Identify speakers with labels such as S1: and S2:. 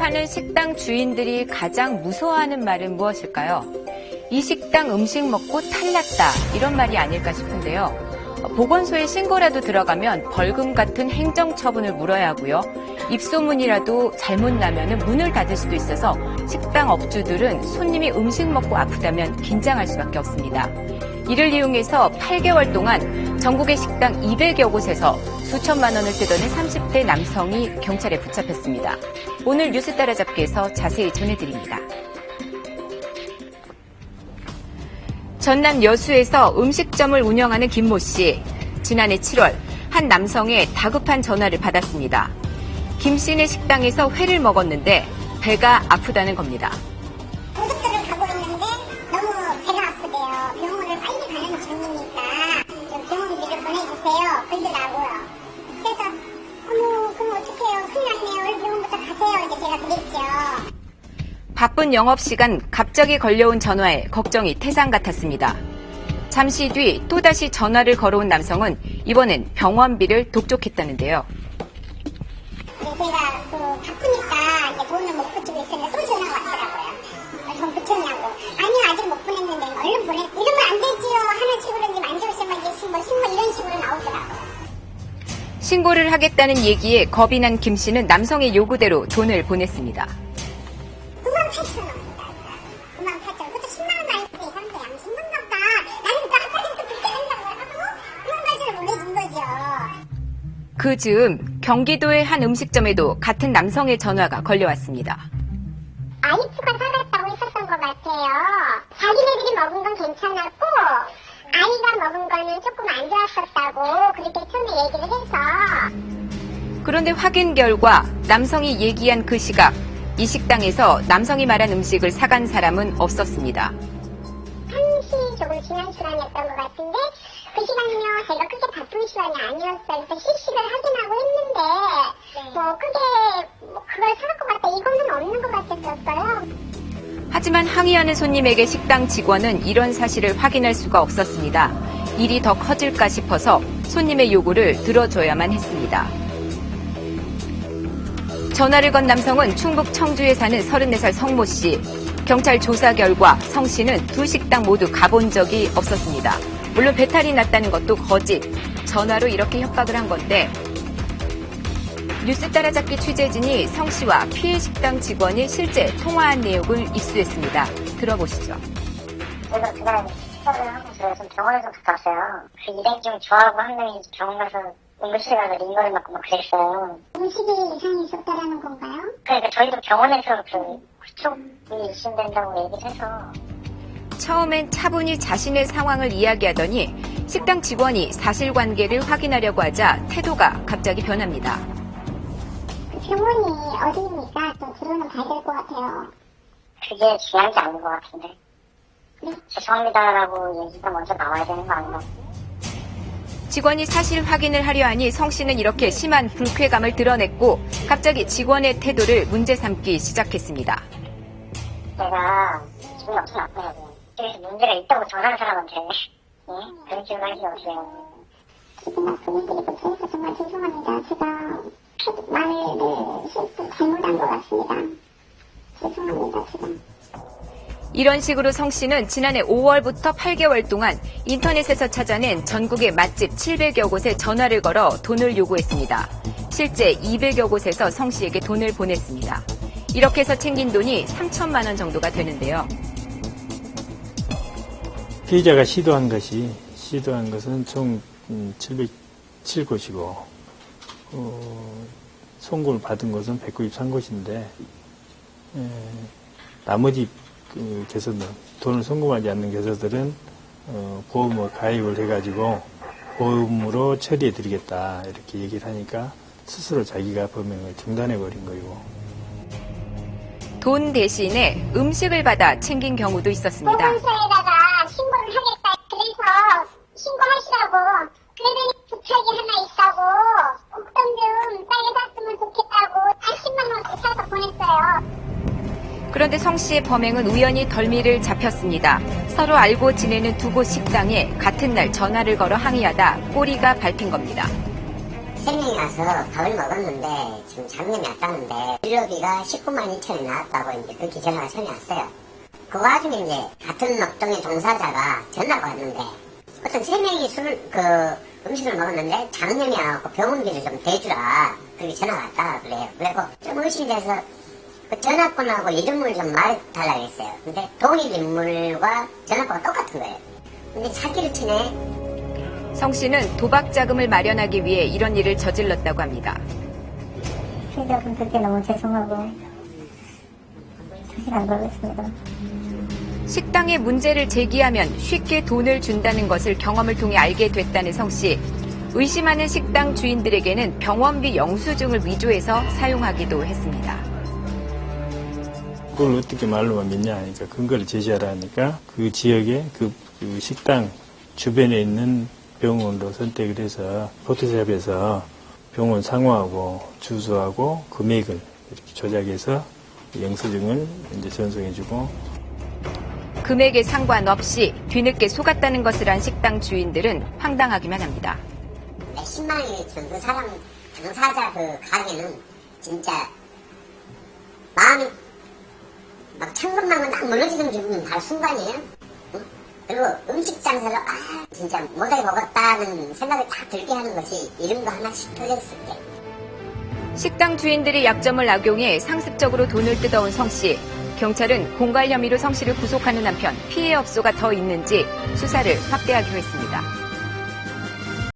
S1: 파는 식당 주인들이 가장 무서워하는 말은 무엇일까요? 이 식당 음식 먹고 탈났다 이런 말이 아닐까 싶은데요. 보건소에 신고라도 들어가면 벌금 같은 행정처분을 물어야 하고요. 입소문이라도 잘못 나면 문을 닫을 수도 있어서 식당 업주들은 손님이 음식 먹고 아프다면 긴장할 수밖에 없습니다. 이를 이용해서 8개월 동안 전국의 식당 200여 곳에서 수천만 원을 뜯어낸 30대 남성이 경찰에 붙잡혔습니다. 오늘 뉴스 따라잡기에서 자세히 전해드립니다. 전남 여수에서 음식점을 운영하는 김모 씨. 지난해 7월 한 남성의 다급한 전화를 받았습니다. 김 씨네 식당에서 회를 먹었는데 배가 아프다는 겁니다.
S2: 고속도로를 가고 있는데 너무 배가 아프대요. 병원을 빨리 가는 중이니까 좀 병원비를 보내주세요. 글도 나고요. 그래서 어머 그럼 어떡해요. 큰일 났네요. 얼른 병원부터 가세요. 이제 제가 그랬죠.
S1: 바쁜 영업시간 갑자기 걸려온 전화에 걱정이 태산 같았습니다. 잠시 뒤 또다시 전화를 걸어온 남성은 이번엔 병원비를 독촉했다는데요.
S2: 제가 바쁘니까 이제 돈을 못 붙이고 있었는데 또 전화가 왔더라고요. 돈 붙였냐고. 아니요 아직 못 보냈는데 얼른 보내. 이러면 안 되지요. 하는 식으로 이제 만져보시면 이제 신고 이런 식으로 나오더라고요.
S1: 신고를 하겠다는 얘기에 겁이 난 김 씨는 남성의 요구대로 돈을 보냈습니다.
S2: 98,000원입니다. 98,000원. 그것도 10만 원 나왔는데 이 사람들 양심만 없다. 나는 또 한 번에 또 붙게 된다고 하고 그런 가지를 보내준 거죠.
S1: 그 즈음 경기도의 한 음식점에도 같은 남성의 전화가 걸려왔습니다.
S2: 아이프가 사갔다고 했었던 것 같아요. 자기네들이 먹은 건 괜찮았고 아이가 먹은 거는 조금 안 좋았었다고 그렇게 처음에 얘기를 해서.
S1: 그런데 확인 결과 남성이 얘기한 그 시각 이 식당에서 남성이 말한 음식을 사간 사람은 없었습니다.
S2: 1시 조금 지난 시간이었던 것 같은데 그 시간이면 제가 크게 바쁜 시간이 아니었어요. 그래서 식식을 확인하고 했는데 뭐 크게 그걸 사갈 것 같다 이거는 없는 것 같았었어요.
S1: 하지만 항의하는 손님에게 식당 직원은 이런 사실을 확인할 수가 없었습니다. 일이 더 커질까 싶어서 손님의 요구를 들어줘야만 했습니다. 전화를 건 남성은 충북 청주에 사는 34살 성모 씨. 경찰 조사 결과 성 씨는 두 식당 모두 가본 적이 없었습니다. 물론 배탈이 났다는 것도 거짓. 전화로 이렇게 협박을 한 건데 뉴스 따라잡기 취재진이 성 씨와 피해 식당 직원이 실제 통화한 내용을 입수했습니다. 들어보시죠.
S3: 제가 그날 식사를 하고 저희가 병원에 좀 갔다 왔어요. 그 일행 중 저하고 한 명이 병원 가서 응급실 가서 링거를 맞고 막 그랬어요.
S2: 음식이 이상이 있었다라는 건가요?
S3: 그러니까 저희도 병원에서 그쪽이 의심된다고 얘기를 해서.
S1: 처음엔 차분히 자신의 상황을 이야기하더니 식당 직원이 사실관계를 확인하려고 하자 태도가 갑자기 변합니다.
S2: 병원이 어디입니까? 좀 들어는 가야 될 것 같아요.
S3: 그게 중요한 게 아닌 것 같은데.
S2: 네.
S3: 죄송합니다라고 얘기가 먼저 나와야 되는 거 아닌가?
S1: 직원이 사실 확인을 하려 하니 성 씨는 이렇게 심한 불쾌감을 드러냈고 갑자기 직원의 태도를 문제 삼기 시작했습니다.
S3: 내가 기분이 엄청 나쁘냐고. 그래서 문제가 있다고 전화한 사람한테 그런 식으로 할 수 없어요.
S2: 기분 나쁜 일이 못해서 정말 죄송합니다. 제가 말을 실수 잘못한 것 같습니다. 죄송합니다. 제가.
S1: 이런 식으로 성 씨는 지난해 5월부터 8개월 동안 인터넷에서 찾아낸 전국의 맛집 700여 곳에 전화를 걸어 돈을 요구했습니다. 실제 200여 곳에서 성 씨에게 돈을 보냈습니다. 이렇게 해서 챙긴 돈이 3천만 원 정도가 되는데요.
S4: 피해자가 시도한 것은 총 707곳이고 송금을 받은 것은 193곳인데 나머지 개서들, 돈을 송금하지 않는 개서들은 보험을 가입을 해가지고 보험으로 처리해드리겠다 이렇게 얘기를 하니까 스스로 자기가 범행을 중단해버린 거고.
S1: 돈 대신에 음식을 받아 챙긴 경우도 있었습니다.
S2: 보건소에다가 신고를 하겠다. 그래서 신고하시라고. 그러더니 부탁이 하나 있다고. 옥돈 좀 빨리 샀으면 좋겠다고 80만 원을 사서 보냈어요.
S1: 그런데 성 씨의 범행은 우연히 덜미를 잡혔습니다. 서로 알고 지내는 두 곳 식당에 같은 날 전화를 걸어 항의하다 꼬리가 밟힌 겁니다.
S5: 3명이 와서 밥을 먹었는데 지금 장염이 왔다는데 진료비가 19만 2천이 나왔다고 이제 그렇게 전화가 전해 왔어요. 그 와중에 이제 같은 먹동의 종사자가 전화가 왔는데 어떤 3명이 음식을 먹었는데 장염이 와갖고 병원비를 좀 대주라 그렇게 전화가 왔다 그래요. 그래서 좀 의심이 돼서 그 전화번호하고 이름을 좀 말해달라고 했어요. 근데 동일 인물과 전화번호가 똑같은 거예요. 근데 사기를 치네.
S1: 성 씨는 도박 자금을 마련하기 위해 이런 일을 저질렀다고 합니다.
S3: 피해자분들께 너무 죄송하고 다시는 안 그러겠습니다.
S1: 식당에 문제를 제기하면 쉽게 돈을 준다는 것을 경험을 통해 알게 됐다는 성 씨. 의심하는 식당 주인들에게는 병원비 영수증을 위조해서 사용하기도 했습니다.
S4: 그걸 어떻게 말로만 믿냐 하니까 근거를 제시하라 하니까 그 지역에 그 식당 주변에 있는 병원으로 선택을 해서 포토샵에서 병원 상호하고 주소하고 금액을 이렇게 조작해서 영수증을 이제 전송해주고
S1: 금액에 상관없이 뒤늦게 속았다는 것을 안 식당 주인들은 황당하기만 합니다.
S5: 10만 원이 준 그 사람 당사자 그 가게는 진짜 마음이 막 천근만근 딱 무너지는 기분이 바로 순간이에요. 응? 그리고 음식 장사로 진짜 못하게 먹었다는 생각이 딱 들게 하는 것이 이름도 하나씩 틀렸을 때.
S1: 식당 주인들이 약점을 악용해 상습적으로 돈을 뜯어온 성 씨. 경찰은 공갈 혐의로 성 씨를 구속하는 한편 피해 업소가 더 있는지 수사를 확대하기로 했습니다.